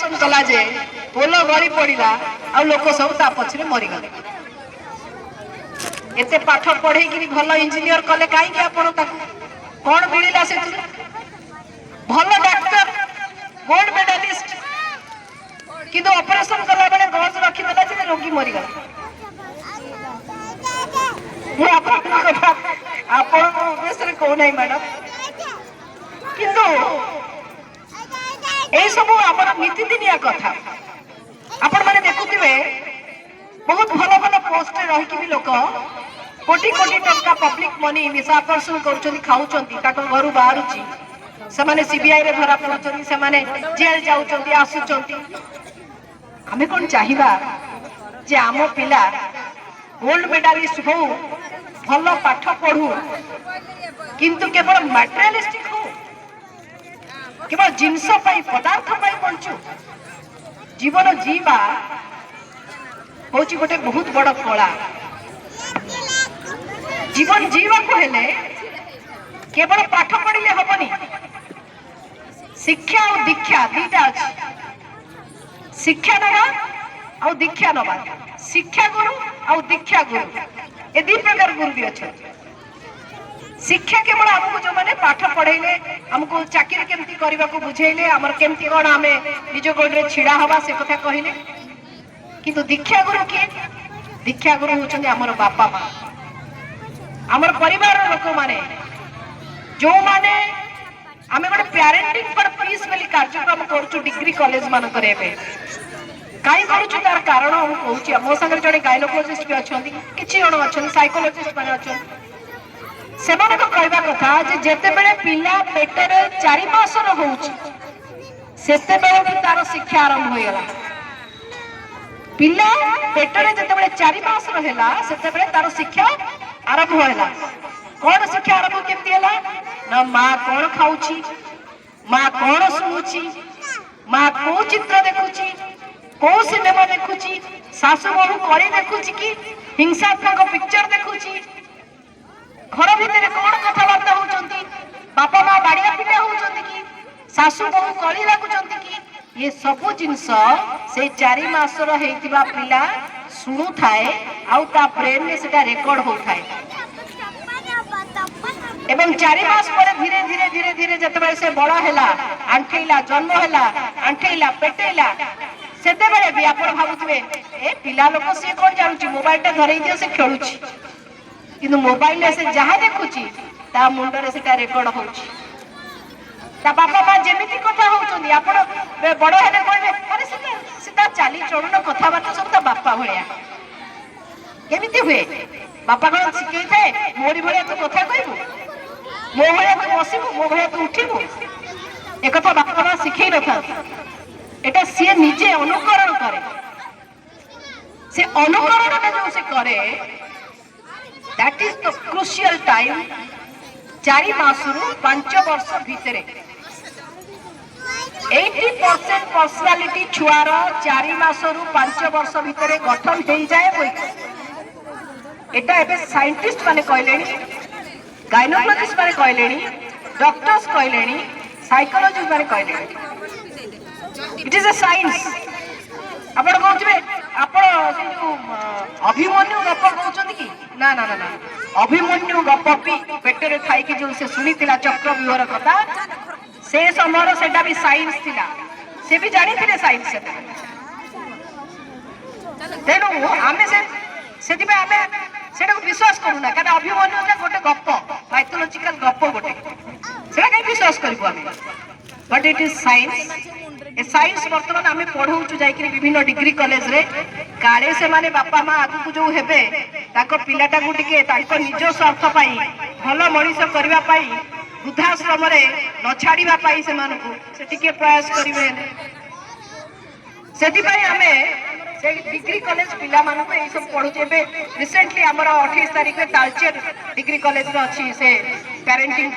operation कला जे पोल गली पड़ा आ लोक सब ता पछरे मरीगले एते पाठ पढ़े भल इंजीनियर कले कहीं आपण कौन मिलला से भल डाक्टर गोल्ड मेडालिस्ट किंतु ऑपरेशन कला बेले गज रखीदेला जे रोगी मरीगला आपण उद्देश्य कहू ना मैडम किंतु ये सब आम नीतिदिनिया कथा आपण मैंने देखुवे बहुत भल भल पोस्ट रही भी लोक कोटी कोटी टंका पब्लिक मनी निशाकर्षण कर घर बाहर से सीबीआई रे धरा पड़ुं से जेल जाऊँ आसुंच आम कौन चाहिए जे आम पिला गोल्ड मेडालिस्ट हो भल पाठ पढ़ू किंतु केवल मटेरियलिस्टिक हो केवल जिनस पदार्थ बंचु जीवन जीवा हूँ गोटे बहुत बड़ कला जीवन जीवा को हेले केवल पाठ पढ़ले हेनी शिक्षा और दीक्षा दीटा अच्छी शिक्षा नवा और दीक्षा नवा शिक्षा गुरु और दीक्षा गुरु ये दी प्रकार गुरु भी अच्छा शिक्षा केवल आमको जो मैंने पाठ पढ़ेले आमको चाकरी केमती करने को बुझेले आमर केमती कौन आम निज गोड़े छिड़ा हवा से कथा कहले किंतु दीक्षा गुरु किए दीक्षा गुरु होचंदी आमर बापा माँ आमर परिवार लोक माने जो माने आमे गोटे पेरेंटिंग फॉर पीस वाली कार्यक्रम करूछु डिग्री कॉलेज मान करे कहीं करूछु तार कारण हम कहूची मो संगे जड़े गायनोकोलॉजिस्ट भी अछंती किछि जण अछंती साइकोलॉजिस्ट माने अछंती सेमान को कहबा कथा जे जेते बेले पिला पेटरे 4 मास रो होउची सेते बेले तार शिक्षा आरंभ होय गला पिला पेटरे जेते बेले 4 मास रो हैला सेते बेले तार शिक्षा आरंभ होयला कौन शिक्षा आरंभ केमती हैला ना मां कौन खाउची मां कौन सुनुची मां को चित्र देखुची को सिनेमा देखुची सासु बहु कड़ी देखुची कि हिंसात्मक पिक्चर देखुची घर भितर कौन कथबार्ता होचंती बापा माँ बाड़िया पिटा होचंती कि सासु बहु कड़ी लागुचंती कि ये सब जिनस से 4 मास हेइतिबा पिला सुनु थाए आउ ता ब्रेन में सेटा रेकॉर्ड हो थाए एवं 4 मास पर धीरे धीरे धीरे धीरे जतबे से बड़ा हैला आंठेला जन्म हैला आंठेला पेटेला सेते बेले भी आपण भाबुतबे ए पिला लोक से कोन जानुची मोबाइल टा धरई दियो से खेलुची किंतु मोबाइल से जहाँ देखुची ता मुंडरे सेटा रेकॉर्ड होउची ता बापा माँ जेमिति कथा होउचंदी आपण बड़ हेले कहबे अरे सीता चाली चलन कथा बात सब ता बापा भलिया केमिति हुए बापा कोन सिखै थाए मोरी भलिया तू कथा कहबू मो भलिया तू बसिबू मो भलिया तू उठिबू एक कथा बापा माँ सिखै नथा एटा से निजे अनुकरण करे से अनुकरण जो से करे that is the crucial time 4 मास रु 5 वर्ष भितर 80% पर्सनालिटी छुआर 4 मास रु 5 वर्ष भितर गठन हो जाए एटा एबे साइंटिस्ट माने कहलेनी गायनोकोलॉजिस्ट माने कहलेनी डॉक्टर्स कहलेनी साइकोलॉजिस्ट माने कहलेनी इट इज अ साइंस आपण कहउछबे आपण से जो अभिमन्यु गप कहउछन कि ना ना ना ना अभिमन्यु गप भी पेटरे थाई कि जो से सुनीतिला चक्रव्यूहर कथा से समर सेटा भी साइंस थिला से भी जानी थिले साइंस से तेनु आमे सेति पे आमे सेटा को विश्वास करूना कारण अभिमन्यु जे गोटे गप माइथोलॉजिकल गप गोटे सेटा कहीं विश्वास करबो आमे but it is science A science बर्तमान आम पढ़ाऊँ जाकि विभिन्न डिग्री कॉलेज रे काले से माने बापा माँ आगु जो हेबे ताको पिलाटा को टिके ताको निज स्वार्थ पाई भल मनीष करबा पाई वृद्धाश्रम रे न छाड़िबा पाई से मानको से टिके प्रयास करिवे सेति पई आमे से डिग्री कॉलेज पिला मानको ए सब पढु जेबे रिसेंटली हमर 28 तारिख रे तालचेर डिग्री कॉलेज रे अछि से पेरेंटिंग